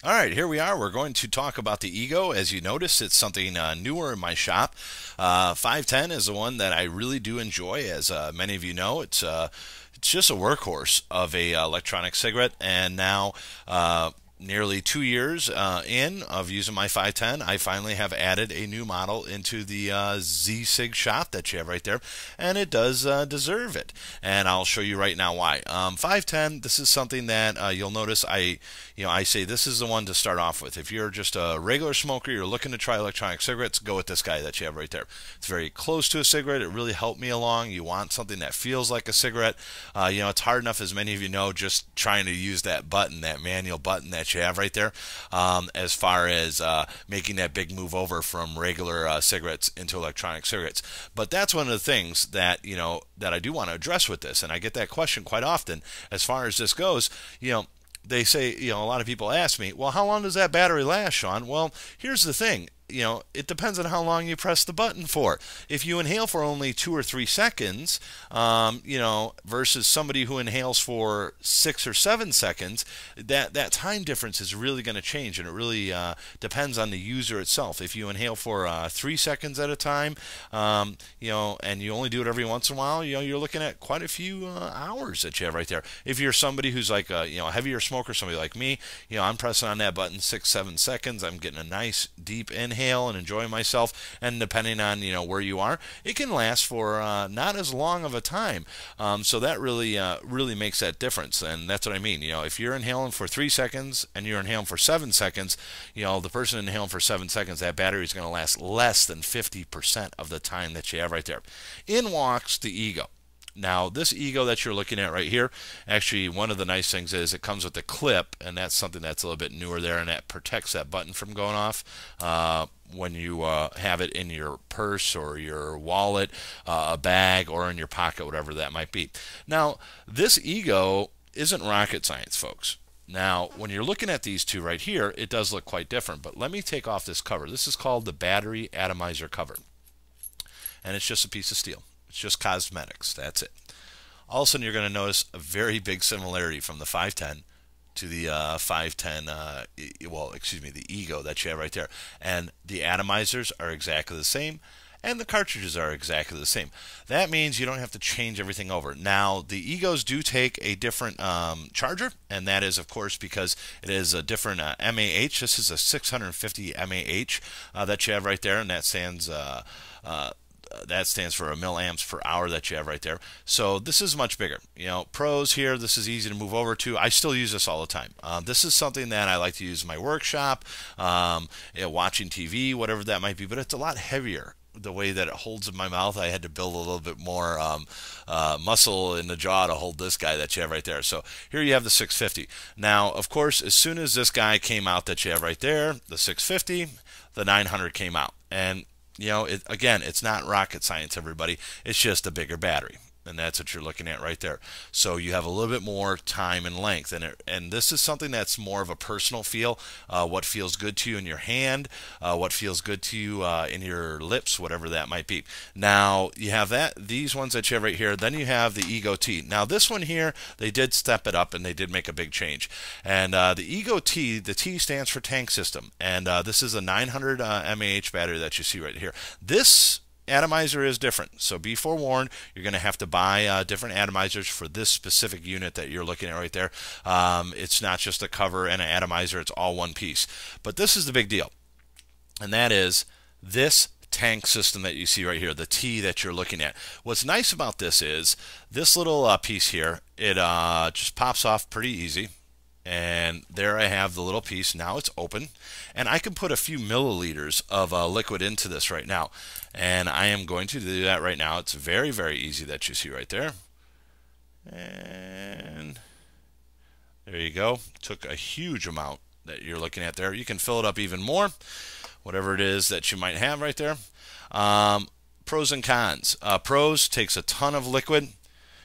All right, here we are. We're going to talk about the eGo. As you notice, it's something newer in my shop. 510 is the one that I really do enjoy. As many of you know, it's just a workhorse of a electronic cigarette. And now, nearly 2 years in of using my 510, I finally have added a new model into the Zee Cigs shop that you have right there, and it does deserve it. And I'll show you right now why. 510, this is something that you'll notice I say this is the one to start off with. If you're just a regular smoker, you're looking to try electronic cigarettes, go with this guy that you have right there. It's very close to a cigarette. It really helped me along. You want something that feels like a cigarette. It's hard enough, as many of you know, just trying to use that button, that manual button that you have right there, as far as making that big move over from regular cigarettes into electronic cigarettes. But that's one of the things that that I do want to address with this, and I get that question quite often as far as this goes. They say, a lot of people ask me, well, how long does that battery last, Sean? Well, here's the thing. It depends on how long you press the button for. If you inhale for only 2 or 3 seconds, versus somebody who inhales for 6 or 7 seconds, that time difference is really going to change, and it really depends on the user itself. If you inhale for 3 seconds at a time, and you only do it every once in a while, you're looking at quite a few hours that you have right there. If you're somebody who's like a heavier smoker, somebody like me, I'm pressing on that button 6, 7 seconds. I'm getting a nice deep inhale and enjoying myself, and depending on where you are, it can last for not as long of a time. So that really makes that difference, and that's what I mean. If you're inhaling for 3 seconds and you're inhaling for 7 seconds, the person inhaling for 7 seconds, that battery is going to last less than 50% of the time that you have right there. In walks the eGo. Now, this eGo that you're looking at right here, actually, one of the nice things is it comes with a clip, and that's something that's a little bit newer there, and that protects that button from going off when you have it in your purse or your wallet, a bag, or in your pocket, whatever that might be. Now, this eGo isn't rocket science, folks. Now, when you're looking at these two right here, it does look quite different, but let me take off this cover. This is called the battery atomizer cover, and it's just a piece of steel. It's just cosmetics. That's it. All of a sudden, you're going to notice a very big similarity from the 510 to the 510, the eGo that you have right there. And the atomizers are exactly the same, and the cartridges are exactly the same. That means you don't have to change everything over. Now, the eGos do take a different charger, and that is, of course, because it is a different mAh. This is a 650 mAh that you have right there, and that stands for a milliamps per hour that you have right there. So this is much bigger. Pros here, this is easy to move over to. I still use this all the time. This is something that I like to use in my workshop, watching TV, whatever that might be, but it's a lot heavier. The way that it holds in my mouth, I had to build a little bit more muscle in the jaw to hold this guy that you have right there. So here you have the 650. Now, of course, as soon as this guy came out that you have right there, the 650, the 900 came out. And again, it's not rocket science, everybody. It's just a bigger battery, and that's what you're looking at right there. So you have a little bit more time and length, and this is something that's more of a personal feel. What feels good to you in your hand, what feels good to you in your lips, whatever that might be. Now you have these ones that you have right here. Then you have the eGo T. Now this one here, they did step it up, and they did make a big change. And the eGo T, the T stands for tank system, and this is a 900 mAh battery that you see right here. This atomizer is different, so be forewarned. You're going to have to buy different atomizers for this specific unit that you're looking at right there. It's not just a cover and an atomizer, it's all one piece. But this is the big deal, and that is this tank system that you see right here, the T that you're looking at. What's nice about this is this little piece here, it just pops off pretty easy. And there I have the little piece. Now it's open, and I can put a few milliliters of liquid into this right now, and I am going to do that right now. It's very, very easy that you see right there, and there you go. Took a huge amount that you're looking at there. You can fill it up even more, whatever it is that you might have right there. Pros and cons. Pros, takes a ton of liquid.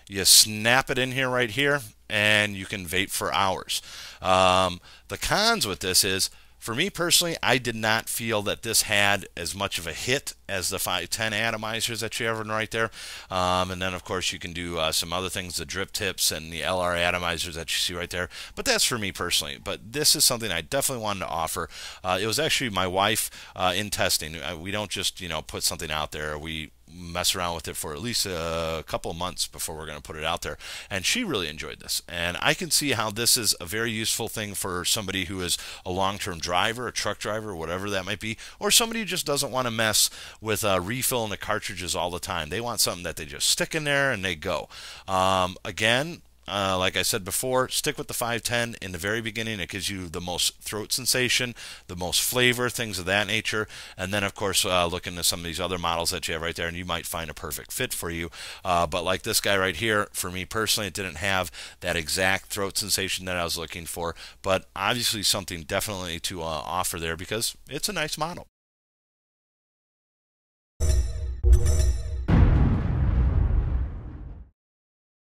You snap it in here right here, and you can vape for hours. The cons with this is For me personally, I did not feel that this had as much of a hit as the 510 atomizers that you have right there. And then, of course, you can do some other things, the drip tips and the LR atomizers that you see right there. But that's for me personally. But this is something I definitely wanted to offer. It was actually my wife in testing. We don't just, put something out there. We mess around with it for at least a couple of months before we're going to put it out there, and she really enjoyed this. And I can see how this is a very useful thing for somebody who is a long-term driver, a truck driver, whatever that might be, or somebody who just doesn't want to mess with refilling the cartridges all the time. They want something that they just stick in there and they go. Again, like I said before, stick with the 510 in the very beginning. It gives you the most throat sensation, the most flavor, things of that nature. And then, of course, look into some of these other models that you have right there, and you might find a perfect fit for you. But like this guy right here, for me personally, it didn't have that exact throat sensation that I was looking for. But obviously something definitely to offer there because it's a nice model.